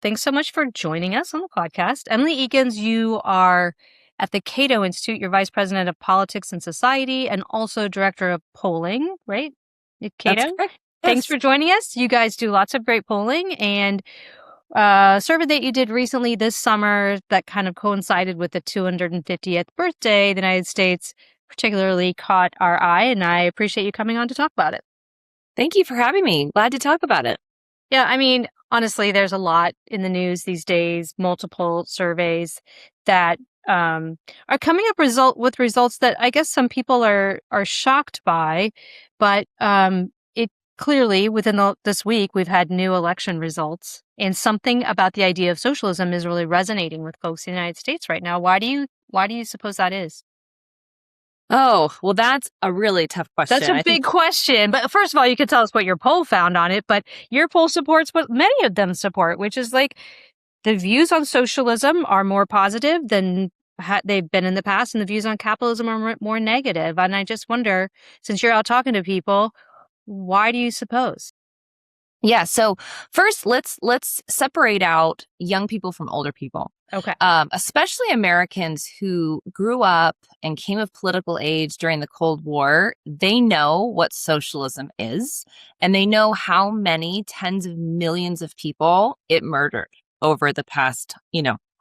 thanks so much for joining us on the podcast. Emily Ekins, you are at the Cato Institute. You're Vice President of Politics and Society and also Director of Polling, right? At Cato? That's correct. Thanks Yes. for joining us. You guys do lots of great polling, and survey that you did recently this summer that kind of coincided with the 250th birthday of the United States particularly caught our eye, and I appreciate you coming on to talk about it. Thank you for having me. Glad to talk about it. Yeah, I mean, honestly, there's a lot in the news these days, multiple surveys that are coming up with results that I guess some people are shocked by, but it clearly within this week we've had new election results, and something about the idea of socialism is really resonating with folks in the United States right now. Why do you suppose that is? Oh, well, that's a really tough question. That's a big question. But first of all, you could tell us what your poll found on it. But your poll supports what many of them support, which is like the views on socialism are more positive than they've been in the past, and the views on capitalism are more negative. And I just wonder, since you're out talking to people, why do you suppose? Yeah. So first, let's separate out young people from older people. Okay. Especially Americans who grew up and came of political age during the Cold War. They know what socialism is, and they know how many tens of millions of people it murdered over the past,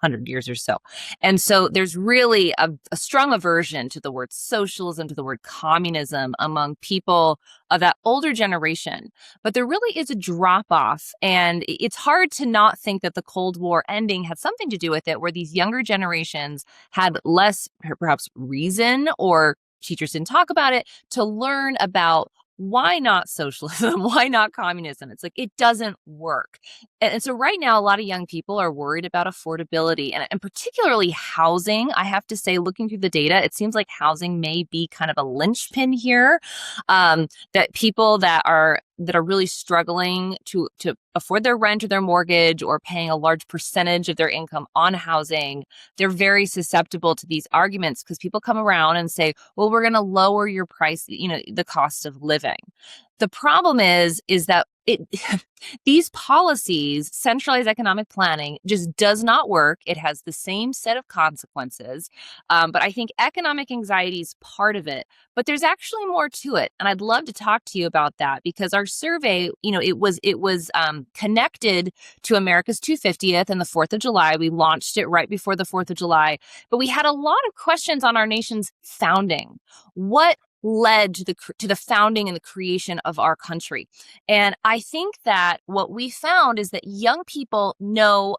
100 years or so. And so there's really a strong aversion to the word socialism, to the word communism among people of that older generation. But there really is a drop off. And it's hard to not think that the Cold War ending had something to do with it, where these younger generations had less perhaps reason, or teachers didn't talk about it, to learn about why not socialism? Why not communism? It's like, it doesn't work. And so right now, a lot of young people are worried about affordability and particularly housing. I have to say, looking through the data, it seems like housing may be kind of a linchpin here, that people that are really struggling to afford their rent or their mortgage, or paying a large percentage of their income on housing, they're very susceptible to these arguments, because people come around and say, well, we're going to lower your price, the cost of living. The problem is that these policies, centralized economic planning, just does not work. It has the same set of consequences. But I think economic anxiety is part of it. But there's actually more to it. And I'd love to talk to you about that, because our survey, it was connected to America's 250th and the 4th of July. We launched it right before the 4th of July. But we had a lot of questions on our nation's founding. What led to the founding and the creation of our country? And I think that what we found is that young people know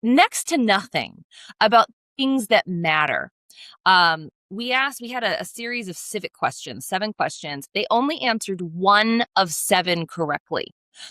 next to nothing about things that matter. We had a series of civic questions, 7 questions. They only answered 1 of 7 correctly.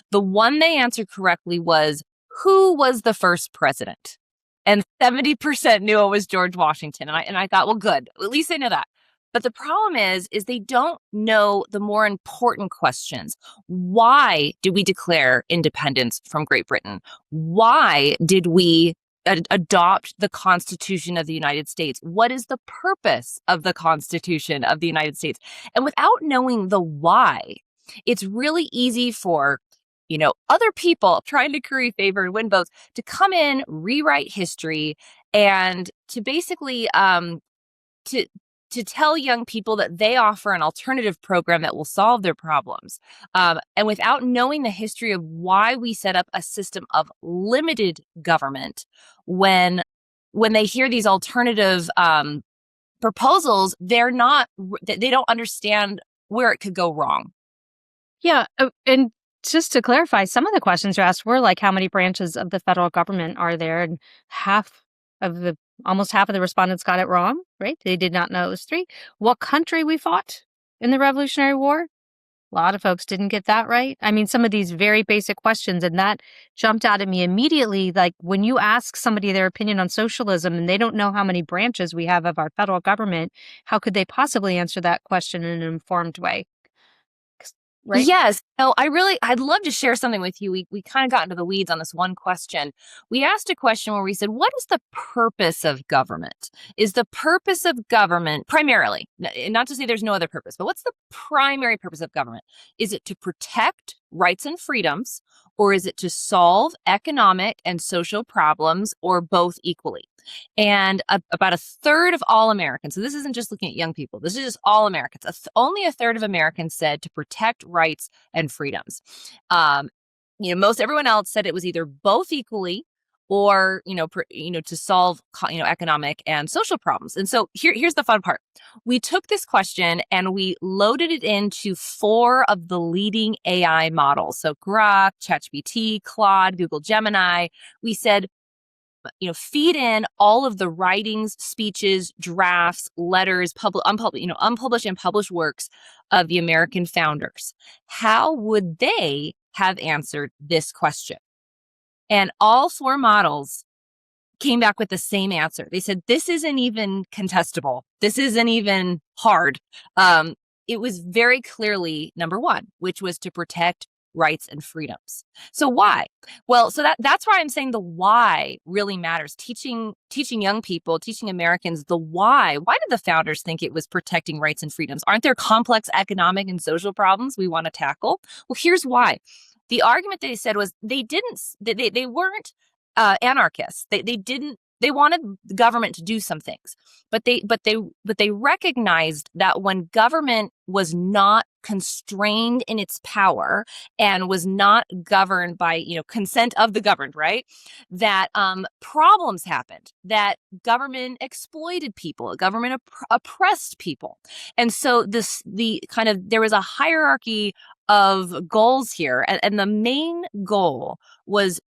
The one they answered correctly was, who was the first president? And 70% knew it was George Washington. And I thought, well, good. At least they know that. But the problem is they don't know the more important questions. Why did we declare independence from Great Britain? Why did we adopt the Constitution of the United States? What is the purpose of the Constitution of the United States? And without knowing the why, it's really easy for other people trying to curry favor and win votes to come in, rewrite history, and to basically to tell young people that they offer an alternative program that will solve their problems. And without knowing the history of why we set up a system of limited government, when they hear these alternative proposals, they don't understand where it could go wrong. Yeah. And just to clarify, some of the questions you asked were like, how many branches of the federal government are there? And almost half of the respondents got it wrong, right? They did not know it was 3. What country we fought in the Revolutionary War? A lot of folks didn't get that right. I mean, some of these very basic questions, and that jumped out at me immediately. Like, when you ask somebody their opinion on socialism and they don't know how many branches we have of our federal government, how could they possibly answer that question in an informed way? Right? Yes. No, I'd love to share something with you. We kind of got into the weeds on this one question. We asked a question where we said, what is the purpose of government? Is the purpose of government primarily, not to say there's no other purpose, but what's the primary purpose of government? Is it to protect rights and freedoms, or is it to solve economic and social problems, or both equally? And about a third of all Americans, so this isn't just looking at young people, this is just all Americans, only a third of Americans said to protect rights and freedoms. Um, most everyone else said it was either both equally or to solve economic and social problems. And so here's the fun part. We took this question and we loaded it into 4 of the leading AI models. So Grok, ChatGPT, Claude, Google Gemini. We said, feed in all of the writings, speeches, drafts, letters, unpublished and published works of the American founders. How would they have answered this question? And all 4 models came back with the same answer. They said, this isn't even contestable. This isn't even hard. It was very clearly number 1, which was to protect rights and freedoms. So why? Well, so that's why I'm saying the why really matters. Teaching young people, teaching Americans the why. Why did the founders think it was protecting rights and freedoms? Aren't there complex economic and social problems we want to tackle? Well, here's why. The argument they said was they weren't anarchists. They wanted the government to do some things, but they recognized that when government was not constrained in its power and was not governed by consent of the governed, right? That problems happened. That government exploited people. Government oppressed people, and so there was a hierarchy of goals here, and the main goal was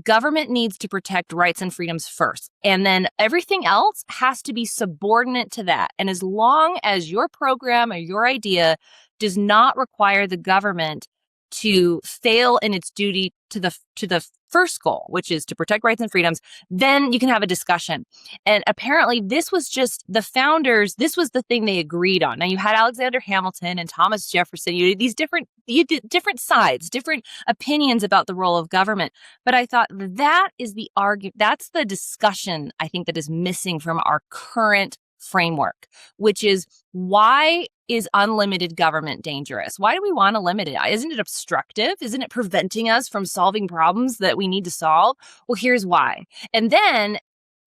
government needs to protect rights and freedoms first, and then everything else has to be subordinate to that. And as long as your program or your idea does not require the government to fail in its duty to the first goal, which is to protect rights and freedoms, then you can have a discussion. And apparently this was just the founders, this was the thing they agreed on. Now you had Alexander Hamilton and Thomas Jefferson, you did different sides, different opinions about the role of government. But I thought that is the argument, that's the discussion I think that is missing from our current framework, which is, why is unlimited government dangerous? Why do we want to limit it? Isn't it obstructive? Isn't it preventing us from solving problems that we need to solve? Well, here's why. And then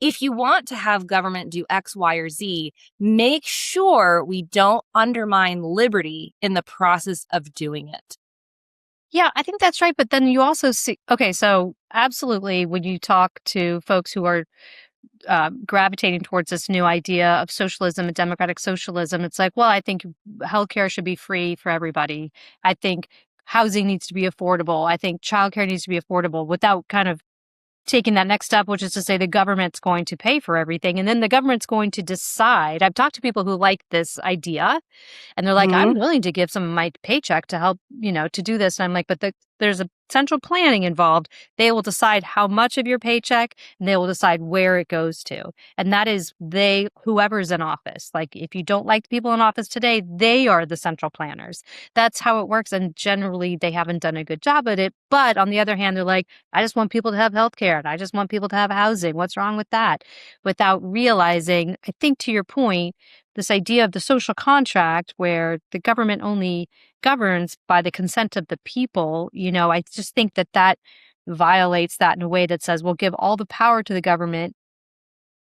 if you want to have government do X, Y, or Z, make sure we don't undermine liberty in the process of doing it. Yeah, I think that's right. But then you also see, okay, so absolutely, when you talk to folks who are gravitating towards this new idea of socialism and democratic socialism, it's like, well, I think healthcare should be free for everybody. I think housing needs to be affordable. I think childcare needs to be affordable, without kind of taking that next step, which is to say the government's going to pay for everything. And then the government's going to decide. I've talked to people who like this idea, and they're like, I'm willing to give some of my paycheck to help, to do this. And I'm like, but there's a central planning involved. They will decide how much of your paycheck, and they will decide where it goes to. And that is whoever's in office. Like, if you don't like the people in office today, they are the central planners. That's how it works. And generally they haven't done a good job at it. But on the other hand, they're like, I just want people to have healthcare, and I just want people to have housing. What's wrong with that? Without realizing, I think, to your point, this idea of the social contract where the government only governs by the consent of the people, I just think that violates that in a way that says we'll give all the power to the government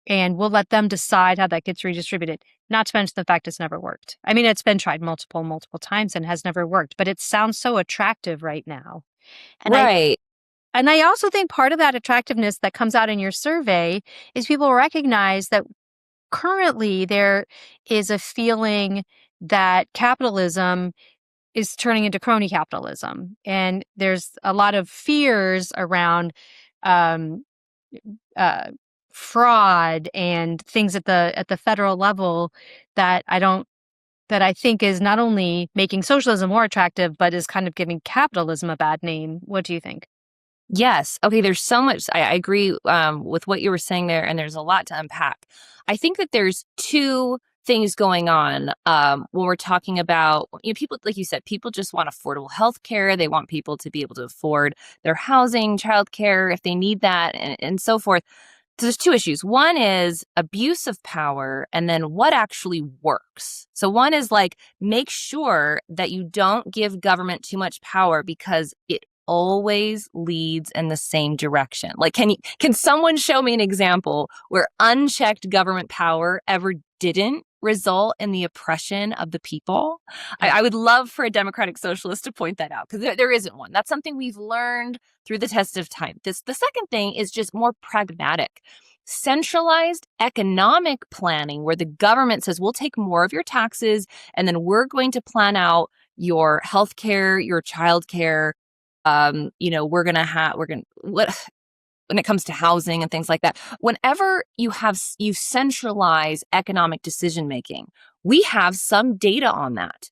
and we'll let them decide how that gets redistributed. Not to mention the fact it's never worked. I mean, it's been tried multiple times and has never worked, but it sounds so attractive right now. And right. I also think part of that attractiveness that comes out in your survey is people recognize that currently there is a feeling that capitalism is turning into crony capitalism. And there's a lot of fears around um, fraud and things at the federal level that I think is not only making socialism more attractive, but is kind of giving capitalism a bad name. What do you think? Yes. Okay. There's so much. I agree with what you were saying there, and there's a lot to unpack. I think that there's 2 things going on when we're talking about people, like you said, people just want affordable health care. They want people to be able to afford their housing, childcare if they need that, and so forth. So there's 2 issues. One is abuse of power, and then what actually works. So one is like, make sure that you don't give government too much power, because it always leads in the same direction. Like, can someone show me an example where unchecked government power ever didn't result in the oppression of the people? I would love for a democratic socialist to point that out, because there isn't one. That's something we've learned through the test of time. The second thing is just more pragmatic. Centralized economic planning, where the government says, we'll take more of your taxes, and then we're going to plan out your healthcare, your childcare. When it comes to housing and things like that, whenever you centralize economic decision making, we have some data on that.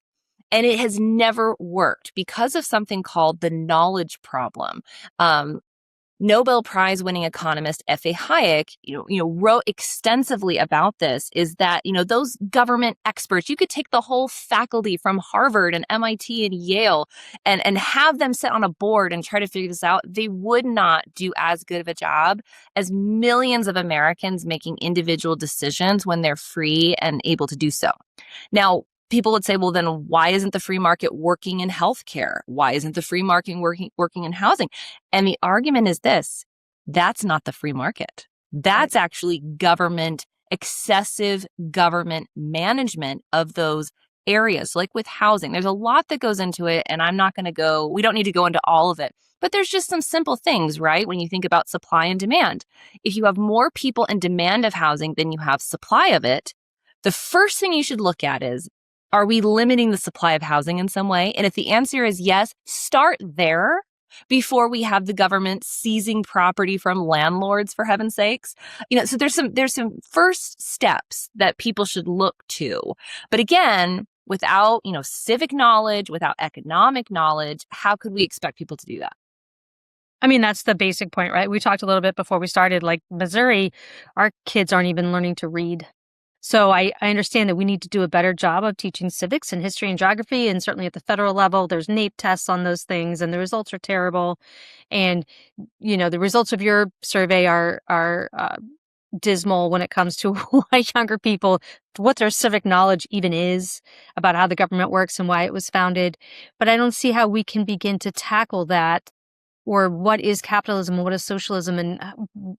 And it has never worked because of something called the knowledge problem. Nobel Prize winning economist F.A. Hayek, wrote extensively about this, is that, those government experts, you could take the whole faculty from Harvard and MIT and Yale and have them sit on a board and try to figure this out. They would not do as good of a job as millions of Americans making individual decisions when they're free and able to do so. Now, people would say, well, then why isn't the free market working in healthcare? Why isn't the free market working in housing? And the argument is this: that's not the free market. That's actually excessive government management of those areas. Like with housing, there's a lot that goes into it, and we don't need to go into all of it. But there's just some simple things, right? When you think about supply and demand, if you have more people in demand of housing than you have supply of it, the first thing you should look at is, are we limiting the supply of housing in some way? And if the answer is yes, start there before we have the government seizing property from landlords, for heaven's sakes. So there's some first steps that people should look to. But again, without, civic knowledge, without economic knowledge, how could we expect people to do that? I mean, that's the basic point, right? We talked a little bit before we started, like Missouri, our kids aren't even learning to read. So I understand that we need to do a better job of teaching civics and history and geography. And certainly at the federal level, there's NAEP tests on those things, and the results are terrible. And, the results of your survey are dismal when it comes to why younger people, what their civic knowledge even is about how the government works and why it was founded. But I don't see how we can begin to tackle that. Or what is capitalism? What is socialism? And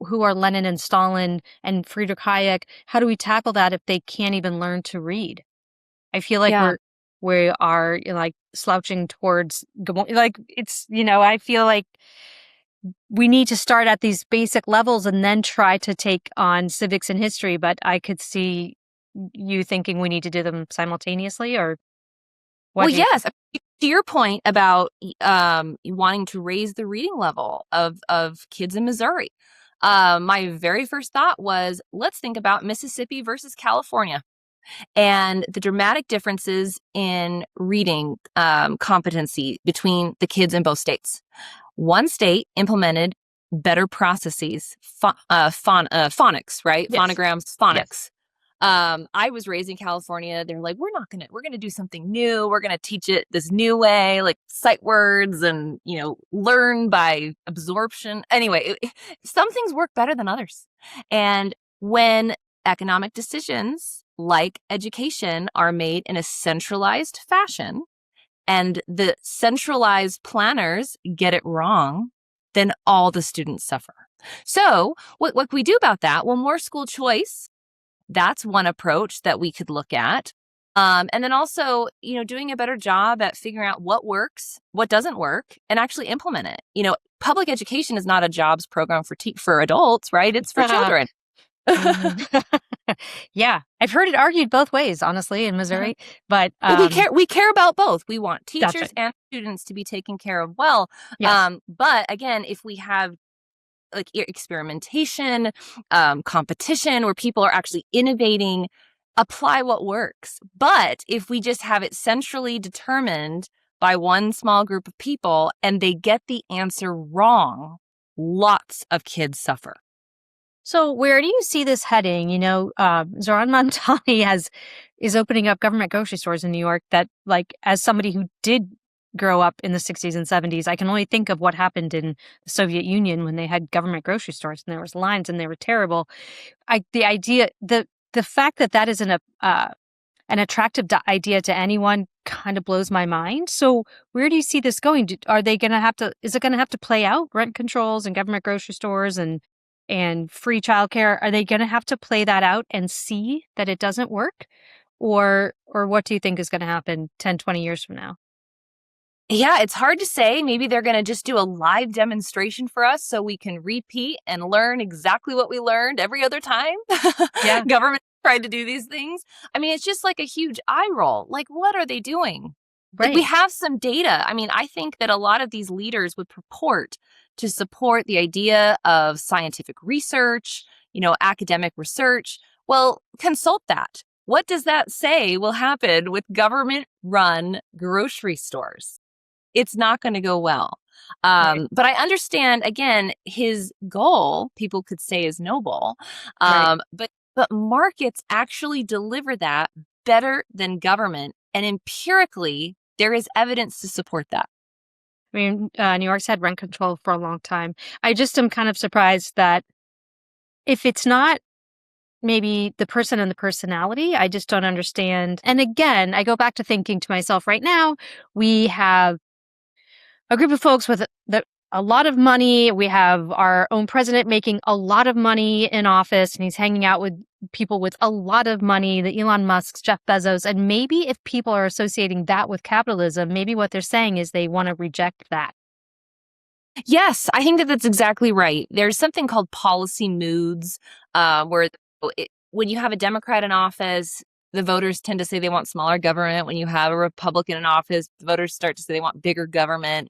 who are Lenin and Stalin and Friedrich Hayek? How do we tackle that if they can't even learn to read? I feel like we are like slouching towards, like it's, I feel like we need to start at these basic levels and then try to take on civics and history. But I could see you thinking we need to do them simultaneously, or what? Well, yes. To your point about wanting to raise the reading level of kids in Missouri, my very first thought was, let's think about Mississippi versus California and the dramatic differences in reading competency between the kids in both states. One state implemented better processes, phonics, right? Yes. Phonograms, phonics. Yes. I was raised in California. They're like, we're going to do something new. We're going to teach it this new way, like sight words and, learn by absorption. Anyway, some things work better than others. And when economic decisions like education are made in a centralized fashion and the centralized planners get it wrong, then all the students suffer. So what can we do about that? Well, more school choice. That's one approach that we could look at. And then also, doing a better job at figuring out what works, what doesn't work, and actually implement it. Public education is not a jobs program for adults, right? It's for children. Yeah, I've heard it argued both ways, honestly, in Missouri. But we care about both. We want teachers and students to be taken care of well. Yes. But again, if we have like experimentation, competition, where people are actually innovating, apply what works. But if we just have it centrally determined by one small group of people and they get the answer wrong, lots of kids suffer. So where do you see this heading? Zoran Mamdani is opening up government grocery stores in New York that, like, as somebody who did grow up in the 60s and 70s, I can only think of what happened in the Soviet Union when they had government grocery stores and there was lines and they were terrible. The fact that is an attractive idea to anyone kind of blows my mind. So where do you see this going? Are they going to have to, is it going to have to play out rent controls and government grocery stores and free childcare? Are they going to have to play that out and see that it doesn't work? Or what do you think is going to happen 10, 20 years from now? Yeah, it's hard to say. Maybe they're going to just do a live demonstration for us so we can repeat and learn exactly what we learned every other time. Yeah, Government tried to do these things. I mean, it's just like a huge eye roll. Like, what are they doing? Like, we right. have some data. I mean, I think that a lot of these leaders would purport to support the idea of scientific research, academic research. Well, consult that. What does that say will happen with government run grocery stores? It's not going to go well. Right. But I understand, again, his goal, people could say, is noble. Right. But markets actually deliver that better than government. And empirically, there is evidence to support that. I mean, New York's had rent control for a long time. I just am kind of surprised that if it's not maybe the person and the personality, I just don't understand. And again, I go back to thinking to myself right now, we have a group of folks with a lot of money. We have our own president making a lot of money in office, and he's hanging out with people with a lot of money, the Elon Musks, Jeff Bezos. And maybe if people are associating that with capitalism, maybe what they're saying is they want to reject that. Yes, I think that that's exactly right. There's something called policy moods, where when you have a Democrat in office, the voters tend to say they want smaller government. When you have a Republican in office, the voters start to say they want bigger government.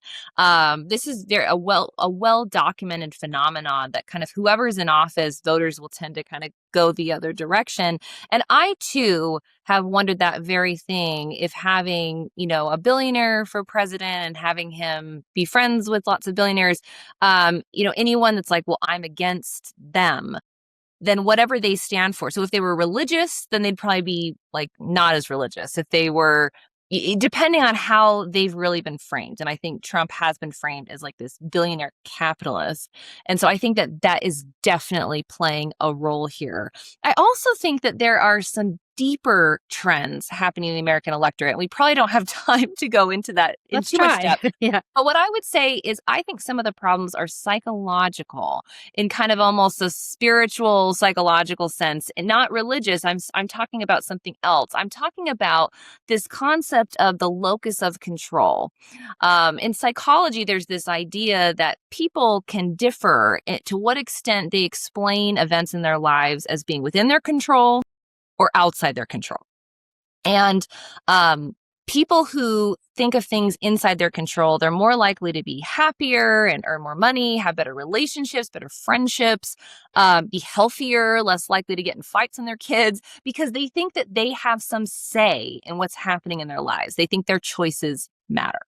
This is a well documented phenomenon that kind of whoever's in office, voters will tend to kind of go the other direction. And I too have wondered that very thing. If having a billionaire for president and having him be friends with lots of billionaires, anyone that's like, well, I'm against them, then whatever they stand for. So if they were religious, then they'd probably be like not as religious. If they were, depending on how they've really been framed. And I think Trump has been framed as like this billionaire capitalist. And so I think that that is definitely playing a role here. I also think that there are some deeper trends happening in the American electorate. We probably don't have time to go into that in Let's too much try. depth. Yeah. But what I would say is I think some of the problems are psychological in kind of almost a spiritual, psychological sense, and not religious. I'm talking about something else. I'm talking about this concept of the locus of control. In psychology, there's this idea that people can differ to what extent they explain events in their lives as being within their control or outside their control. And people who think of things inside their control, they're more likely to be happier and earn more money, have better relationships, better friendships, be healthier, less likely to get in fights with their kids, because they think that they have some say in what's happening in their lives. They think their choices matter.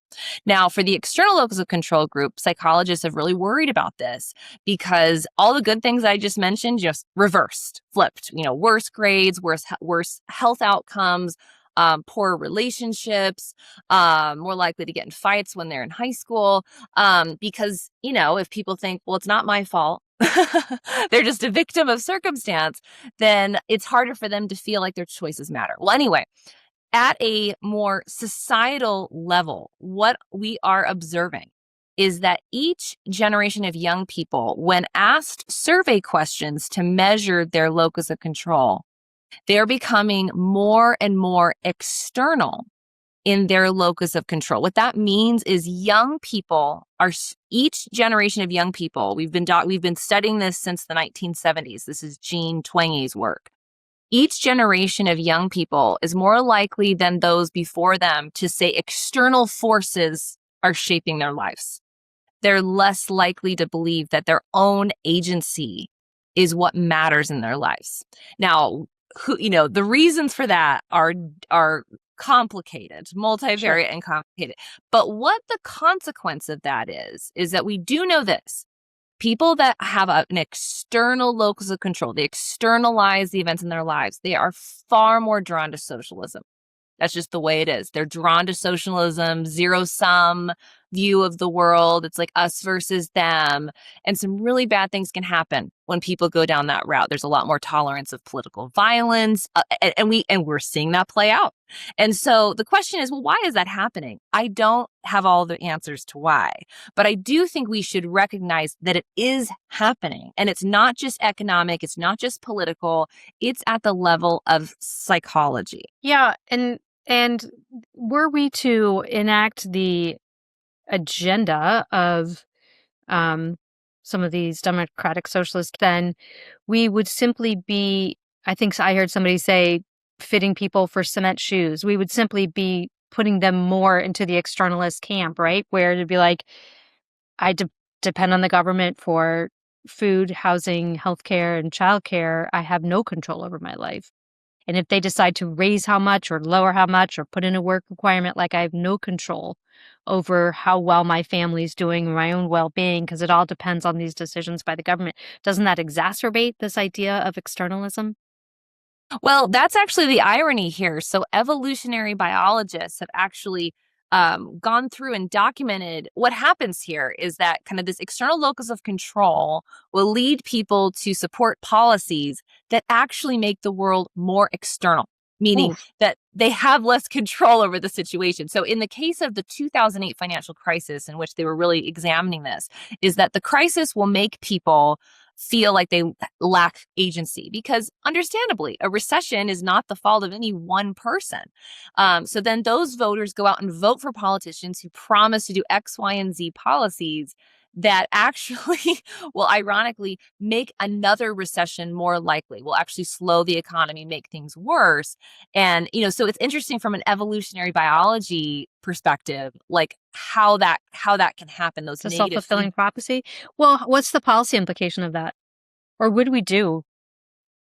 Now, for the external locus of control group, psychologists have really worried about this because all the good things I just mentioned just reversed, flipped, worse grades, worse health outcomes, poor relationships, more likely to get in fights when they're in high school. Because, if people think, well, it's not my fault, they're just a victim of circumstance, then it's harder for them to feel like their choices matter. Well, anyway, at a more societal level, what we are observing is that each generation of young people, when asked survey questions to measure their locus of control, they're becoming more and more external in their locus of control. What that means is young people are, each generation of young people, we've been studying this since the 1970s. This is Jean Twenge's work. Each generation of young people is more likely than those before them to say external forces are shaping their lives. They're less likely to believe that their own agency is what matters in their lives. Now, the reasons for that are complicated, multivariate Sure. and complicated. But what the consequence of that is that we do know this. People that have an external locus of control, they externalize the events in their lives, they are far more drawn to socialism. That's just the way it is. They're drawn to socialism, zero sum, view of the world. It's like us versus them. And some really bad things can happen when people go down that route. There's a lot more tolerance of political violence, and we're seeing that play out. And so the question is, well, why is that happening? I don't have all the answers to why, but I do think we should recognize that it is happening. And it's not just economic, it's not just political, it's at the level of psychology. Yeah, and were we to enact the agenda of some of these democratic socialists, then we would simply be, I think I heard somebody say, fitting people for cement shoes. We would simply be putting them more into the externalist camp, right? Where it'd be like, I depend on the government for food, housing, healthcare, and childcare. I have no control over my life. And if they decide to raise how much or lower how much or put in a work requirement, like I have no control over how well my family's doing or my own well-being, because it all depends on these decisions by the government. Doesn't that exacerbate this idea of externalism? Well, that's actually the irony here. So, evolutionary biologists have actually gone through and documented what happens here is that kind of this external locus of control will lead people to support policies that actually make the world more external, meaning Oof. that they have less control over the situation. So, in the case of the 2008 financial crisis, in which they were really examining this, is that the crisis will make people feel like they lack agency because understandably a recession is not the fault of any one person. So then those voters go out and vote for politicians who promise to do X, Y, and Z policies that actually will ironically make another recession more likely, will actually slow the economy, make things worse. And, so it's interesting from an evolutionary biology perspective, like how that can happen, those It's a negative self-fulfilling feedback. prophecy. Well, what's the policy implication of that? Or what do we do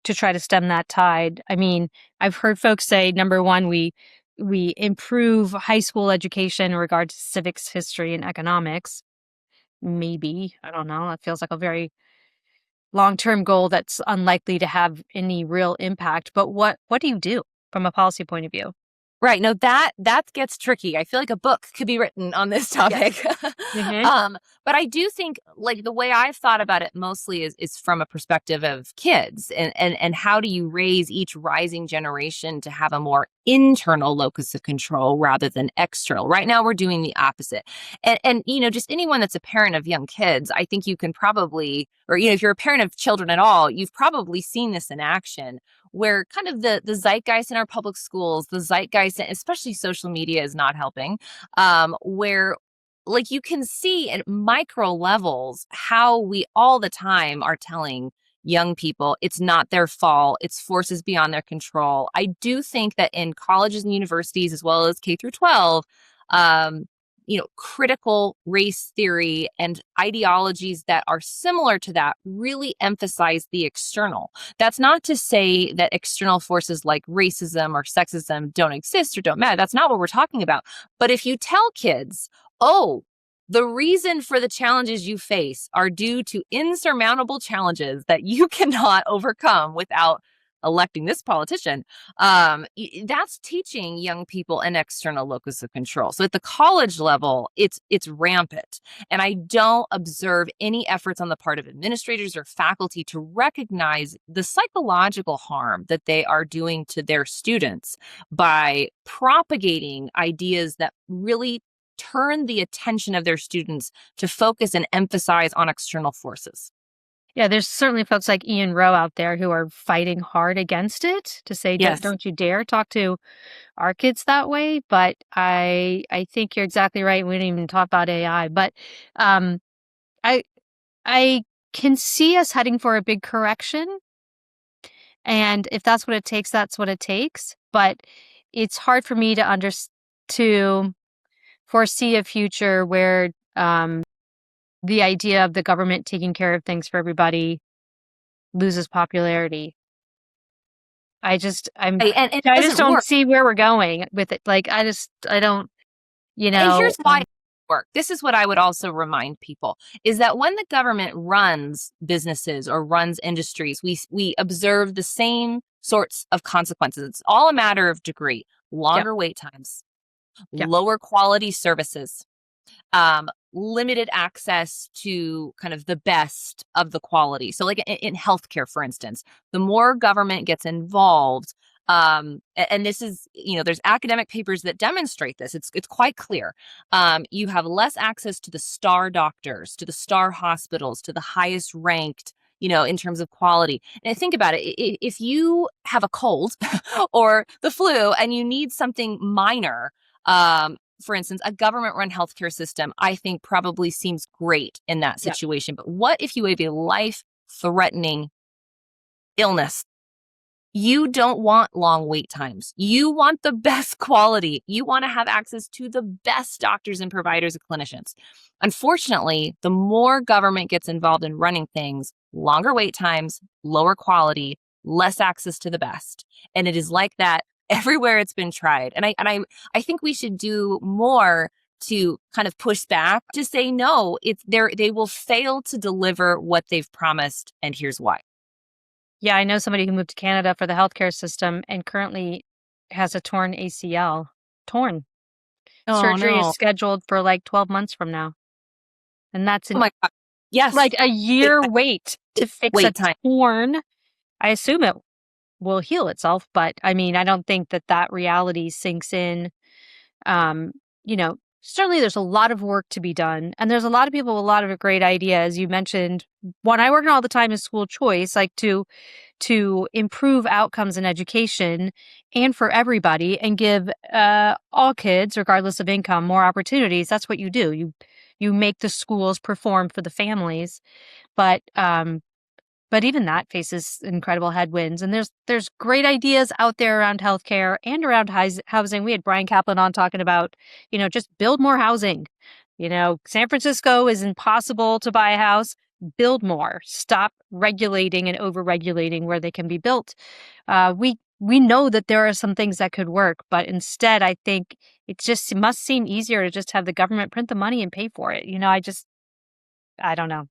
to try to stem that tide? I mean, I've heard folks say, number one, we improve high school education in regard to civics, history, and economics. Maybe. I don't know. It feels like a very long-term goal that's unlikely to have any real impact. But what do you do from a policy point of view? Right. No, that gets tricky. I feel like a book could be written on this Yes. topic. Hmm. But I do think like the way I've thought about it mostly is from a perspective of kids and how do you raise each rising generation to have a more internal locus of control rather than external. Right now we're doing the opposite. And just anyone that's a parent of young kids, I think you can probably, or if you're a parent of children at all, you've probably seen this in action where kind of the zeitgeist in our public schools, the zeitgeist, especially social media, is not helping. Where like you can see at micro levels how we all the time are telling young people it's not their fault, it's forces beyond their control. I do think that in colleges and universities as well as K through 12, um, critical race theory and ideologies that are similar to that really emphasize the external. That's not to say that external forces like racism or sexism don't exist or don't matter. That's not what we're talking about. But if you tell kids, oh, the reason for the challenges you face are due to insurmountable challenges that you cannot overcome without electing this politician, that's teaching young people an external locus of control. So at the college level, it's rampant. And I don't observe any efforts on the part of administrators or faculty to recognize the psychological harm that they are doing to their students by propagating ideas that really turn the attention of their students to focus and emphasize on external forces. Yeah, there's certainly folks like Ian Rowe out there who are fighting hard against it to say, Yes. don't you dare talk to our kids that way. But I think you're exactly right. We didn't even talk about AI, but um, I I can see us heading for a big correction, and if that's what it takes, that's what it takes. But it's hard for me to foresee a future where the idea of the government taking care of things for everybody loses popularity. I just I'm And it I just doesn't don't work. see where we're going with it. Like I don't, you And know, here's why it work. This is what I would also remind people is that when the government runs businesses or runs industries, we observe the same sorts of consequences. It's all a matter of degree. yep, Longer wait times, yep. lower quality services, limited access to kind of the best of the quality. So, like in healthcare, for instance, the more government gets involved, and this is, there's academic papers that demonstrate this. It's quite clear. You have less access to the star doctors, to the star hospitals, to the highest ranked, in terms of quality. And think about it. If you have a cold or the flu and you need something minor, for instance, a government-run healthcare system, I think probably seems great in that Yeah. situation. But what if you have a life-threatening illness? You don't want long wait times. You want the best quality. You want to have access to the best doctors and providers and clinicians. Unfortunately, the more government gets involved in running things, longer wait times, lower quality, less access to the best. And it is like that everywhere it's been tried. And I think we should do more to kind of push back to say, no, they will fail to deliver what they've promised. And here's why. Yeah, I know somebody who moved to Canada for the healthcare system and currently has a torn ACL. Torn. Oh, Surgery is no. scheduled for like 12 months from now. And that's Oh, my God. Yes. like a year wait to fix a Wait time. torn. I assume it will heal itself, but I mean, I don't think that reality sinks in. Um, Certainly there's a lot of work to be done, and there's a lot of people with a lot of great ideas. You mentioned one I work on all the time is school choice, like to improve outcomes in education and for everybody, and give all kids, regardless of income, more opportunities. That's what you do. You make the schools perform for the families, but even that faces incredible headwinds. And there's great ideas out there around healthcare and around housing. We had Brian Kaplan on talking about, just build more housing. San Francisco is impossible to buy a house. Build more. Stop regulating and over-regulating where they can be built. We know that there are some things that could work, but instead, I think it must seem easier to just have the government print the money and pay for it. I don't know.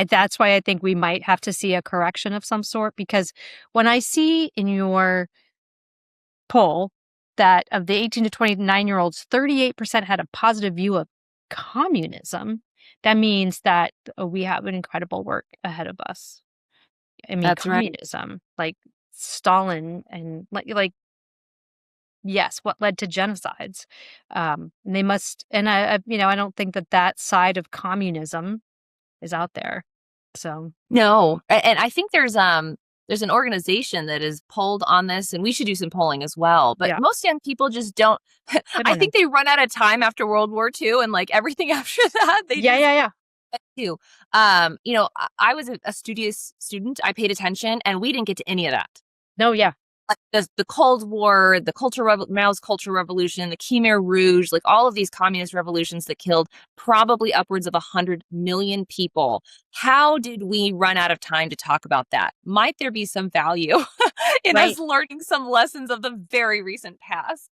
That's why I think we might have to see a correction of some sort, because when I see in your poll that of the 18 to 29-year-olds, 38% had a positive view of communism, that means that we have an incredible work ahead of us. I mean, That's right. communism, like Stalin and yes, what led to genocides. And they must, and I don't think that side of communism is out there. So No. And I think there's an organization that is polled on this, and we should do some polling as well. But yeah, most young people just don't. I I don't know. think they run out of time after World War II, and like everything after that, they Yeah. do. I was a studious student. I paid attention, and we didn't get to any of that. No, yeah. Like the Cold War, the Mao's Cultural Revolution, the Khmer Rouge, like all of these communist revolutions that killed probably upwards of 100 million people. How did we run out of time to talk about that? Might there be some value in Right. us learning some lessons of the very recent past?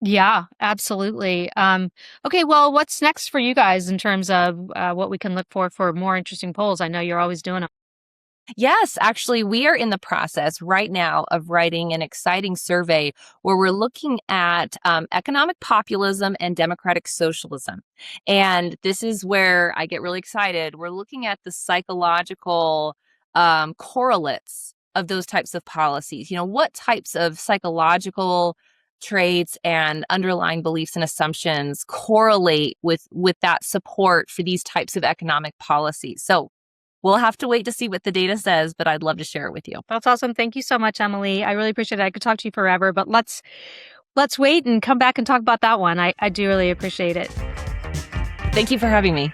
Yeah, absolutely. Okay, well, what's next for you guys in terms of what we can look for more interesting polls? I know you're always doing them. Yes, actually, we are in the process right now of writing an exciting survey where we're looking at economic populism and democratic socialism. And this is where I get really excited. We're looking at the psychological correlates of those types of policies. What types of psychological traits and underlying beliefs and assumptions correlate with that support for these types of economic policies. So we'll have to wait to see what the data says, but I'd love to share it with you. That's awesome. Thank you so much, Emily. I really appreciate it. I could talk to you forever, but let's wait and come back and talk about that one. I do really appreciate it. Thank you for having me.